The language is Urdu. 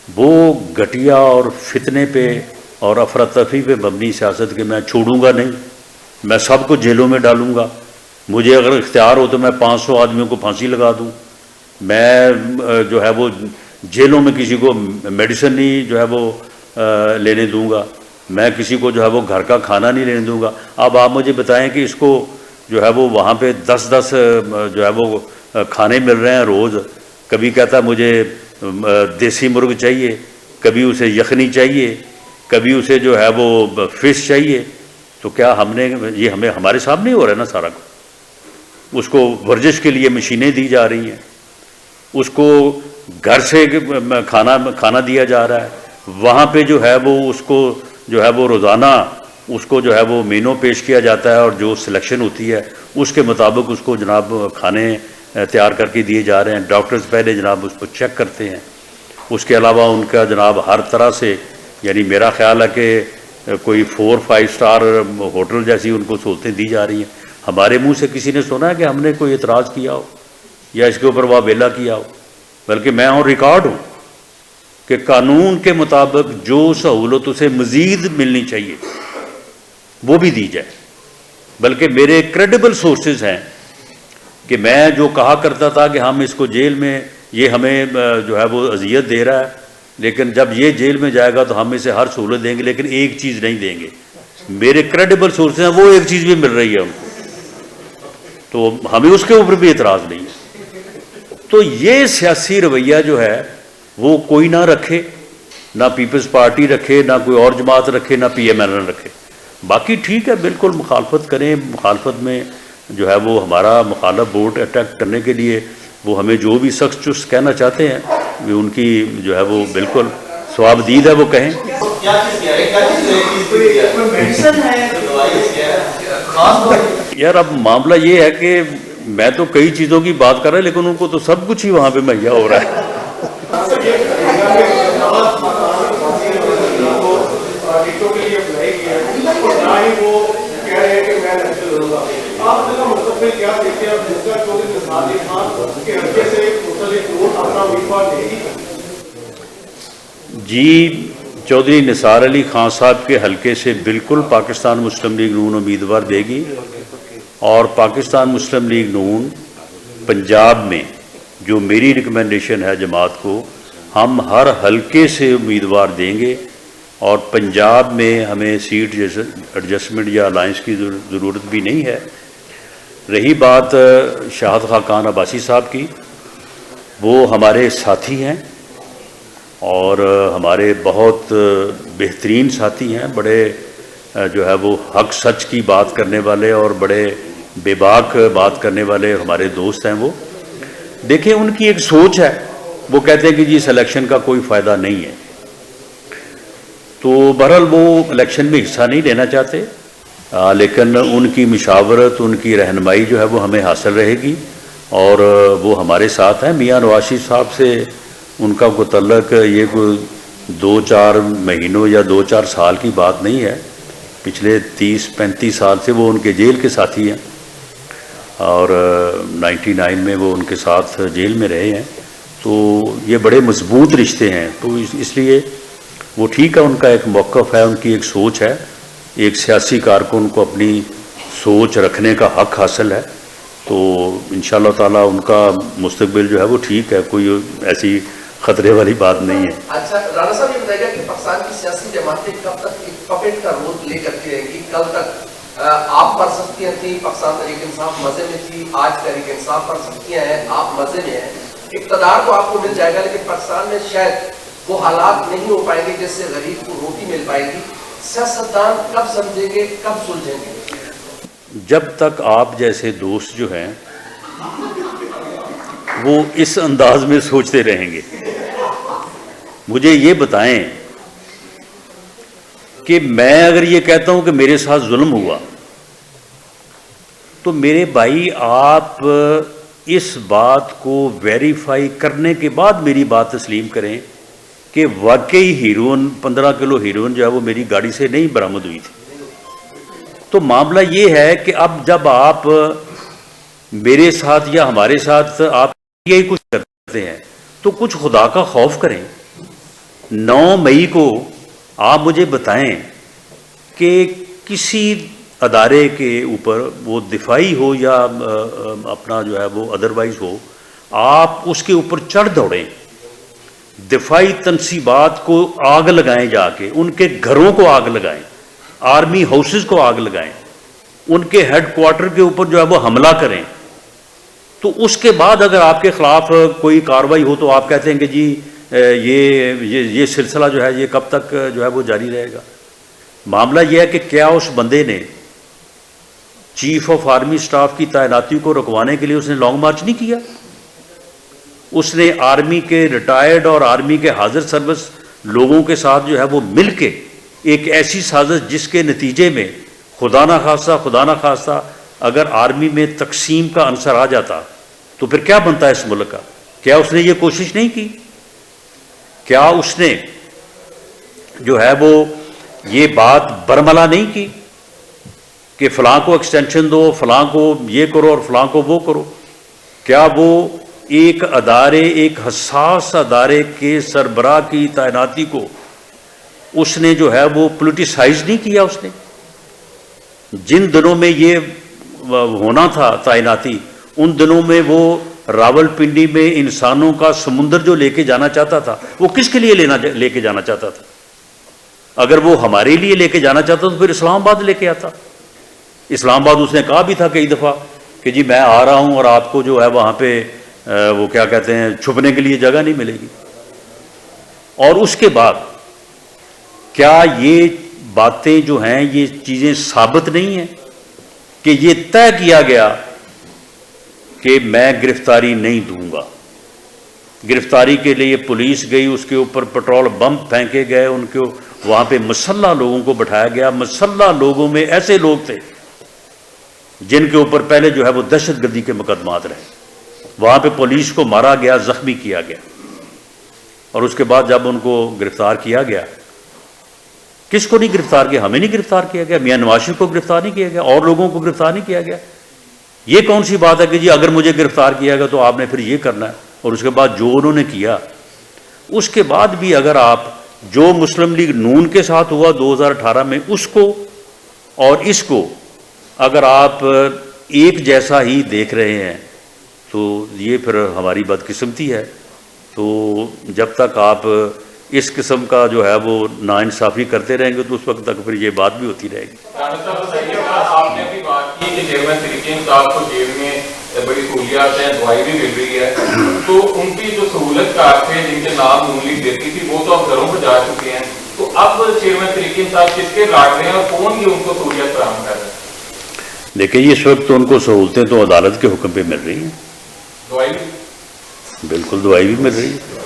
وہ گھٹیا اور فتنے پہ اور افراتفری پہ مبنی سیاست کہ میں چھوڑوں گا نہیں، میں سب کو جیلوں میں ڈالوں گا، مجھے اگر اختیار ہو تو میں 500 آدمیوں کو پھانسی لگا دوں، میں جو ہے وہ جیلوں میں کسی کو میڈیسن نہیں جو ہے وہ لینے دوں گا، میں کسی کو جو ہے وہ گھر کا کھانا نہیں لینے دوں گا۔ اب آپ مجھے بتائیں کہ اس کو جو ہے وہ وہاں پہ 10 جو ہے وہ کھانے مل رہے ہیں روز، کبھی کہتا ہے مجھے دیسی مرغ چاہیے، کبھی اسے یخنی چاہیے، کبھی اسے جو ہے وہ فش چاہیے، تو کیا ہم نے یہ ہمارے سامنے ہو رہا ہے نا سارا کو۔ اس کو ورزش کے لیے مشینیں دی جا رہی ہیں، اس کو گھر سے کھانا دیا جا رہا ہے، وہاں پہ جو ہے وہ اس کو جو ہے وہ روزانہ اس کو جو ہے وہ مینو پیش کیا جاتا ہے، اور جو سلیکشن ہوتی ہے اس کے مطابق اس کو جناب کھانے تیار کر کے دیے جا رہے ہیں۔ ڈاکٹرز پہلے جناب اس کو چیک کرتے ہیں، اس کے علاوہ ان کا جناب ہر طرح سے، یعنی میرا خیال ہے کہ کوئی 4-5 اسٹار ہوٹل جیسی ان کو سہولتیں دی جا رہی ہیں۔ ہمارے منہ سے کسی نے سنا ہے کہ ہم نے کوئی اعتراض کیا ہو یا اس کے اوپر واویلا کیا ہو؟ بلکہ میں اور ریکارڈ ہوں کہ قانون کے مطابق جو سہولت اسے مزید ملنی چاہیے وہ بھی دی جائے۔ بلکہ میرے کریڈیبل سورسز ہیں کہ میں جو کہا کرتا تھا کہ ہم اس کو جیل میں، یہ ہمیں جو ہے وہ اذیت دے رہا ہے، لیکن جب یہ جیل میں جائے گا تو ہم اسے ہر سہولت دیں گے، لیکن ایک چیز نہیں دیں گے۔ میرے کریڈیبل سورسز ہیں، وہ ایک چیز بھی مل رہی ہے ان کو، تو ہمیں اس کے اوپر بھی اعتراض نہیں ہے۔ تو یہ سیاسی رویہ جو ہے وہ کوئی نہ رکھے، نہ پیپلز پارٹی رکھے، نہ کوئی اور جماعت رکھے، نہ پی ایم ایل رکھے۔ باقی ٹھیک ہے، بالکل مخالفت کریں، مخالفت میں جو ہے وہ ہمارا مخالف ووٹ اٹیک کرنے کے لیے وہ ہمیں جو بھی سخت چست کہنا چاہتے ہیں وہ ان کی جو ہے وہ بالکل ثواب دید ہے، وہ کہیں۔ یار اب معاملہ یہ ہے کہ میں تو کئی چیزوں کی بات کر رہا ہوں، لیکن ان کو تو سب کچھ ہی وہاں پہ مہیا ہو رہا ہے۔ جی، چودھری نثار علی خان صاحب کے حلقے سے بالکل پاکستان مسلم لیگ نون امیدوار دے گی، اور پاکستان مسلم لیگ نون پنجاب میں جو میری ریکمنڈیشن ہے جماعت کو، ہم ہر حلقے سے امیدوار دیں گے، اور پنجاب میں ہمیں سیٹ ایڈجسٹمنٹ یا الائنس کی ضرورت بھی نہیں ہے۔ رہی بات شاہد خاقان عباسی صاحب کی، وہ ہمارے ساتھی ہیں اور ہمارے بہت بہترین ساتھی ہیں، بڑے جو ہے وہ حق سچ کی بات کرنے والے اور بڑے بے باک بات کرنے والے ہمارے دوست ہیں۔ وہ دیکھیں ان کی ایک سوچ ہے، وہ کہتے ہیں کہ جی سلیکشن کا کوئی فائدہ نہیں ہے، تو بہرحال وہ الیکشن میں حصہ نہیں لینا چاہتے، لیکن ان کی مشاورت، ان کی رہنمائی جو ہے وہ ہمیں حاصل رہے گی، اور وہ ہمارے ساتھ ہیں۔ میاں نواز شریف صاحب سے ان کا کوئی تعلق یہ کوئی 2-4 مہینوں یا 2-4 سال کی بات نہیں ہے، پچھلے 30-35 سال سے وہ ان کے جیل کے ساتھی ہیں، اور 99 میں وہ ان کے ساتھ جیل میں رہے ہیں، تو یہ بڑے مضبوط رشتے ہیں۔ تو اس لیے وہ ٹھیک ہے، ان کا ایک موقف ہے، ان کی ایک سوچ ہے، ایک سیاسی کارکن کو اپنی سوچ رکھنے کا حق حاصل ہے، تو انشاءاللہ تعالیٰ ان کا مستقبل جو ہے وہ ٹھیک ہے، کوئی ایسی خطرے والی بات نہیں ہے۔ اچھا رانا صاحب یہ بتائیے گا کہ پاکستان کی سیاسی جماعتیں کب تک ایک پپیٹ کا رول لے کر کے رہیں گی؟ کل تک آپ پڑھ سکتی تھیں، پاکستان تحریک انصاف مزے میں تھی، آج تحریک انصاف پڑھ سکتی ہیں، آپ مزے میں ہیں، اقتدار تو آپ کو مل جائے گا، لیکن پاکستان میں شاید وہ حالات نہیں ہو پائیں گے جس سے غریب کو روٹی مل پائے گی۔ سیاستدان کب سمجھیں گے، کب سلجھیں گے؟ جب تک آپ جیسے دوست جو ہیں وہ اس انداز میں سوچتے رہیں گے۔ مجھے یہ بتائیں کہ میں اگر یہ کہتا ہوں کہ میرے ساتھ ظلم ہوا، تو میرے بھائی آپ اس بات کو ویریفائی کرنے کے بعد میری بات تسلیم کریں کہ واقعی ہیروئن 15 کلو ہیروئن جو ہے وہ میری گاڑی سے نہیں برآمد ہوئی تھی۔ تو معاملہ یہ ہے کہ اب جب آپ میرے ساتھ یا ہمارے ساتھ آپ یہی کچھ کرتے ہیں تو کچھ خدا کا خوف کریں، 9 مئی کو آپ مجھے بتائیں کہ کسی ادارے کے اوپر وہ دفاعی ہو یا اپنا جو ہے وہ ادروائز ہو، آپ اس کے اوپر چڑھ دوڑیں، دفاعی تنصیبات کو آگ لگائیں، جا کے ان کے گھروں کو آگ لگائیں، آرمی ہاؤسز کو آگ لگائیں، ان کے ہیڈ کوارٹر کے اوپر جو ہے وہ حملہ کریں، تو اس کے بعد اگر آپ کے خلاف کوئی کارروائی ہو تو آپ کہتے ہیں کہ جی یہ سلسلہ جو ہے یہ کب تک جو ہے وہ جاری رہے گا؟ معاملہ یہ ہے کہ کیا اس بندے نے چیف آف آرمی سٹاف کی تعیناتی کو رکوانے کے لیے اس نے لانگ مارچ نہیں کیا؟ اس نے آرمی کے ریٹائرڈ اور آرمی کے حاضر سروس لوگوں کے ساتھ جو ہے وہ مل کے ایک ایسی سازش جس کے نتیجے میں خدا نہ خواستہ اگر آرمی میں تقسیم کا عنصر آ جاتا تو پھر کیا بنتا ہے اس ملک کا؟ کیا اس نے یہ کوشش نہیں کی؟ کیا اس نے جو ہے وہ یہ بات برملا نہیں کی کہ فلاں کو ایکسٹینشن دو، فلاں کو یہ کرو اور فلاں کو وہ کرو؟ کیا وہ ایک حساس ادارے کے سربراہ کی تعیناتی کو اس نے جو ہے وہ پولیٹیسائز نہیں کیا؟ اس نے جن دنوں میں یہ ہونا تھا تعیناتی، ان دنوں میں وہ راول پنڈی میں انسانوں کا سمندر جو لے کے جانا چاہتا تھا، وہ کس کے لیے لے کے جانا چاہتا تھا؟ اگر وہ ہمارے لیے لے کے جانا چاہتا تو پھر اسلام آباد لے کے آتا۔ اسلام آباد اس نے کہا بھی تھا کئی دفعہ کہ جی میں آ رہا ہوں اور آپ کو جو ہے وہاں پہ وہ کیا کہتے ہیں چھپنے کے لیے جگہ نہیں ملے گی۔ اور اس کے بعد کیا یہ باتیں جو ہیں یہ چیزیں ثابت نہیں ہیں کہ یہ طے کیا گیا کہ میں گرفتاری نہیں دوں گا؟ گرفتاری کے لیے پولیس گئی، اس کے اوپر پٹرول بم پھینکے گئے، ان کو وہاں پہ مسلح لوگوں کو بٹھایا گیا۔ مسلح لوگوں میں ایسے لوگ تھے جن کے اوپر پہلے جو ہے وہ دہشت گردی کے مقدمات رہے، وہاں پہ پولیس کو مارا گیا، زخمی کیا گیا، اور اس کے بعد جب ان کو گرفتار کیا گیا، کس کو نہیں گرفتار کیا؟ ہمیں نہیں گرفتار کیا گیا، میاں نواز شریف کو گرفتار نہیں کیا گیا، اور لوگوں کو گرفتار نہیں کیا گیا۔ یہ کون سی بات ہے کہ جی اگر مجھے گرفتار کیا گیا تو آپ نے پھر یہ کرنا ہے؟ اور اس کے بعد جو انہوں نے کیا، اس کے بعد بھی اگر آپ جو مسلم لیگ نون کے ساتھ ہوا 2018 میں، اس کو اور اس کو اگر آپ ایک جیسا ہی دیکھ رہے ہیں تو یہ پھر ہماری بدقسمتی ہے۔ تو جب تک آپ اس قسم کا جو ہے وہ ناانصافی کرتے رہیں گے تو اس وقت تک پھر یہ بات بھی ہوتی رہے گی۔ آپ نے ابھی بات کی کہ چیئرمین تحریک صاحب کو جیل میں بڑی سہولیات ہیں، دوائی بھی مل رہی ہے، تو ان کی جو سہولت کار تھے جن کے نام نون لیگ دیتی تھی وہ تو اب گھروں پر جا چکے ہیں، تو اب چیئرمین تحریک صاحب کس کے لاٹ رہے ہیں اور کون یہ ان کو سہولیت فراہم کر رہے ہیں؟ دیکھیں اس وقت تو ان کو سہولتیں تو عدالت کے حکم پہ مل رہی ہیں، دوائی بالکل دوائی بھی مل رہی ہے۔